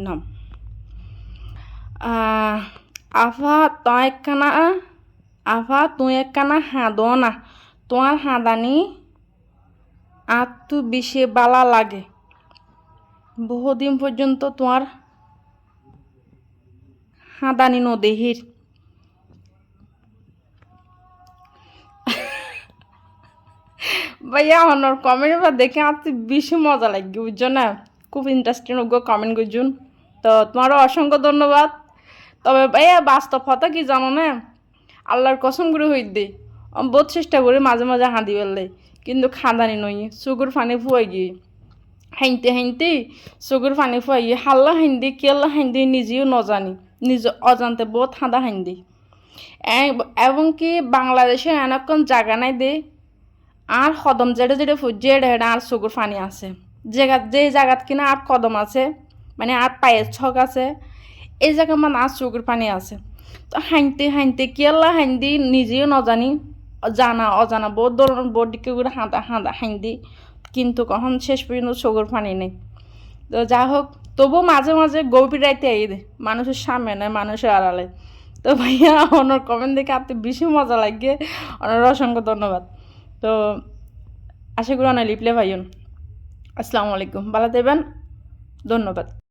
নাম আফা তুই একখানা হাঁদো না, তোমার হাঁদানি আর তু বেশি বালা লাগে, বহুদিন পর্যন্ত তোমার হাঁদানি নদেহির। ভাইয়া আমার কমেন্ট দেখে আমার বেশি মজা লাগে, বুঝছো না? খুব ইন্টারেস্টিং কমেন্ট করছুন, তো তোমারও অসংখ্য ধন্যবাদ। তবে ভাইয়া বাস্তব কথা কি জানো না, আল্লাহর কসম করে হই দে বহুত চেষ্টা করি মাঝে মাঝে হাঁদি পেলে, কিন্তু খাঁদানি নই, চকুর ফানি ফুয়াই গিয়ে হাইতে হাইতে চকুর ফানি ফুয়াই গিয়ে হাল্লা হাইন্দি কেল্লা হাইন্দি নিজেও নজানি, নিজে অজান্তে বহুত হাঁদা হাইন্দি। এবং কি বাংলাদেশে এনক্ষণ জায়গা নাই দে আর কদম যেটা যেটা ফুজে এটা আর চকুর ফানি আছে, যে জায়গাত কিনা আর কদম আছে, মানে আর পায়ের ছক আছে, এই জায়গা মানে আর চকুর পানি আছে। তো হাইতে হাইতে কেলা হাইন্দি নিজেও নজানি, জানা অজানা বহুত ধরনের বহুত দিকে করে হাইন্দি, কিন্তু কখন শেষ পর্যন্ত চকুর পানি নেই। তো যা হোক, তবু মাঝে মাঝে গভীর রাইতে আই দে, মানুষের সামনে নয় মানুষের আড়ালে। তো ভাইয়া ওনার কমেন্ট দেখে আপনি বেশি মজা লাগে, ওনার অসংখ্য ধন্যবাদ। তো আশা করি অনেক লিপলে ভাইয়ন। আসসালামু আলাইকুম, ভালো দেবেন, ধন্যবাদ।